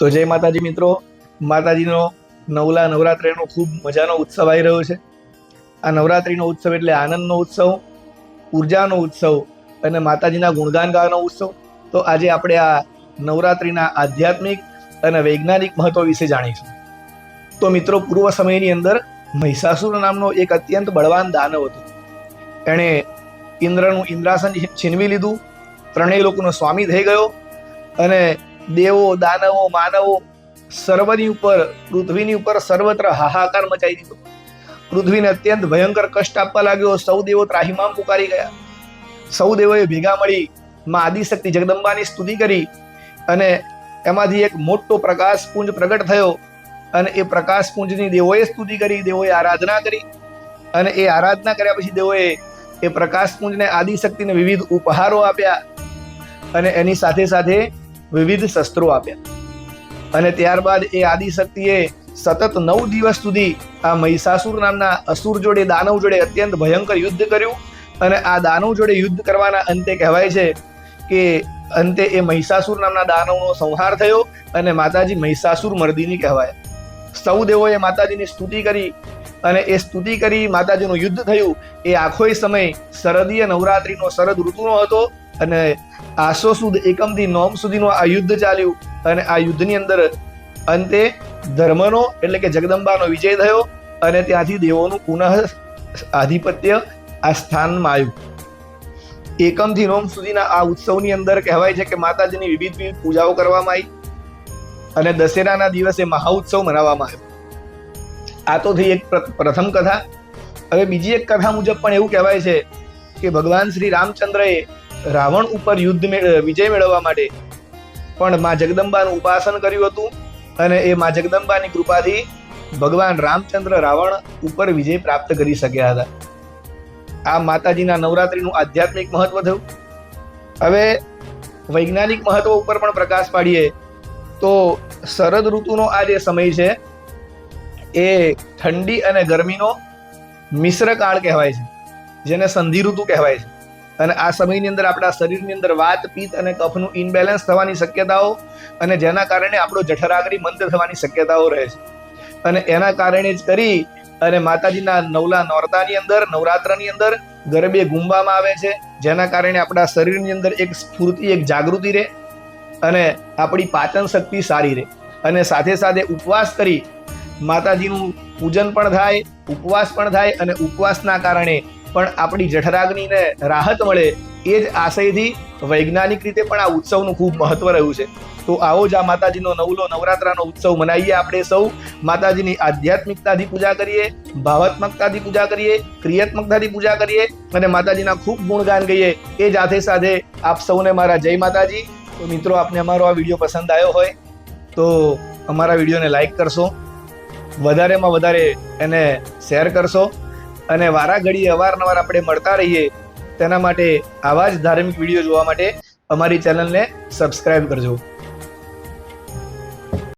તો જય માતાજી મિત્રો, માતાજીનો નવલા નવરાત્રિનો ખૂબ મજાનો ઉત્સવ આવી રહ્યો છે। આ નવરાત્રિનો ઉત્સવ એટલે આનંદનો ઉત્સવ, ઉર્જાનો ઉત્સવ અને માતાજીના ગુણગાન ગાવાનો ઉત્સવ। તો આજે આપણે આ નવરાત્રિના આધ્યાત્મિક અને વૈજ્ઞાનિક મહત્વ વિશે જાણીશું। તો મિત્રો, પૂર્વ સમયની અંદર મહિષાસુર નામનો એક અત્યંત બળવાન દાનવ હતો। એણે ઇન્દ્રનું ઇન્દ્રાસન છીનવી લીધું, ત્રણેય લોકોનો સ્વામી થઈ ગયો અને દેવો, દાનવો, માનવો સર્વની ઉપર, પૃથ્વીની ઉપર સર્વત્ર હાહાકાર મચાવી દીધો। પૃથ્વીને અત્યંત ભયંકર કષ્ટ આપવા લાગ્યો। સૌ દેવો ત્રાહિમામ પુકારી ગયા। સૌ દેવોએ ભેગા મળી માં આદિશક્તિ જગદંબાની સ્તુતિ કરી અને એમાંથી એક મોટો પ્રકાશપુંજ પ્રગટ થયો અને એ પ્રકાશપુંજની દેવોએ સ્તુતિ કરી, દેવોએ આરાધના કરી અને એ આરાધના કર્યા પછી દેવોએ એ પ્રકાશપુંજને આદિશક્તિને વિવિધ ઉપહારો આપ્યા અને એની સાથે સાથે વિવિધ શસ્ત્રો આપ્યા। અને ત્યારબાદ એ આદિશક્તિએ સતત 9 દિવસ સુધી આ મહિષાસુર નામના અસુર જોડે, દાનવ જોડે અત્યંત ભયંકર યુદ્ધ કર્યું અને આ દાનવ જોડે યુદ્ધ કરવાના અંતે કહેવાય છે કે અંતે એ મહિષાસુર નામના દાનવનો સંહાર થયો અને માતાજી મહિષાસુર મર્દિની કહેવાય। સૌ દેવોએ માતાજીની સ્તુતિ કરી અને એ સ્તુતિ કરી માતાજીનું યુદ્ધ થયું। એ આખોય સમય શરદીય નવરાત્રિનો શરદ ઋતુનો હતો અને આસો સુદ એકમથી 9 સુધીનો આ યુદ્ધ ચાલ્યું અને આ યુદ્ધની અંદર અંતે ધર્મનો એટલે કે જગદંબાનો વિજય થયો અને ત્યાંથી દેવોનું પુનઃ આધિપત્ય આ સ્થાનમાં આવ્યું। એકમથી 9 સુધીના આ ઉત્સવની અંદર કહેવાય છે કે માતાજીની વિવિધ પૂજાઓ કરવામાં આવી અને દશેરાના દિવસે મહાઉત્સવ મનાવવામાં આવ્યો। આ તો થઈ એક પ્રથમ કથા। હવે બીજી એક કથા મુજબ પણ એવું કહેવાય છે કે ભગવાન શ્રી રામચંદ્રએ રાવણ ઉપર વિજય મેળવવા માટે પણ માં જગદંબાનું ઉપાસન કર્યું હતું અને એ માં જગદંબાની કૃપાથી ભગવાન રામચંદ્ર રાવણ ઉપર વિજય પ્રાપ્ત કરી શક્યા હતા। આ માતાજીના નવરાત્રિનું આધ્યાત્મિક મહત્વ થયું। હવે વૈજ્ઞાનિક મહત્વ ઉપર પણ પ્રકાશ પાડીએ તો શરદ ઋતુનો આ જે સમય છે એ ઠંડી અને ગરમીનો મિશ્ર કાળ કહેવાય છે, જેને સંધિ ઋતુ કહેવાય છે। અને આ સમયની અંદર આપણા શરીરની અંદર વાત, પિત્ત અને કફનું ઇનબેલેન્સ થવાની શક્યતાઓ અને જેના કારણે આપણો જઠરાગ્નિ મંદ થવાની શક્યતાઓ રહે છે અને એના કારણે જ કરી અને માતાજીના નવલા નોરતાની અંદર, નવરાત્રની અંદર ગરબે ઘૂમવામાં આવે છે, જેના કારણે આપણા શરીરની અંદર એક સ્ફૂર્તિ, એક જાગૃતિ રહે અને આપણી પાચન શક્તિ સારી રહે અને સાથે સાથે ઉપવાસ કરી માતાજીનું પૂજન પણ થાય, ઉપવાસ પણ થાય અને ઉપવાસના કારણે પણ આપણી જઠરાગ્નિને રાહત મળે, એ જ આશયથી વૈજ્ઞાનિક રીતે પણ આ ઉત્સવનું ખૂબ મહત્વ રહ્યું છે। તો આવો જ આ માતાજીનો નવલો નવરાત્રાનો ઉત્સવ મનાવીએ। આપણે સૌ માતાજીની આધ્યાત્મિકતાથી પૂજા કરીએ, ભાવાત્મકતાથી પૂજા કરીએ, ક્રિયાત્મકતાથી પૂજા કરીએ અને માતાજીના ખૂબ ગુણગાન ગાઈએ। એ જ સાથે આપ સૌને મારા જય માતાજી। તો મિત્રો, આપને અમારો આ વિડીયો પસંદ આવ્યો હોય તો અમારા વિડીયોને લાઈક કરશો, વધારેમાં વધારે એને શેર કરશો અને વારા ઘડીએ અવારનવાર આપણે મળતા રહીએ તેના માટે આવા જ ધાર્મિક વિડીયો જોવા માટે અમારી ચેનલને સબસ્ક્રાઇબ કરજો।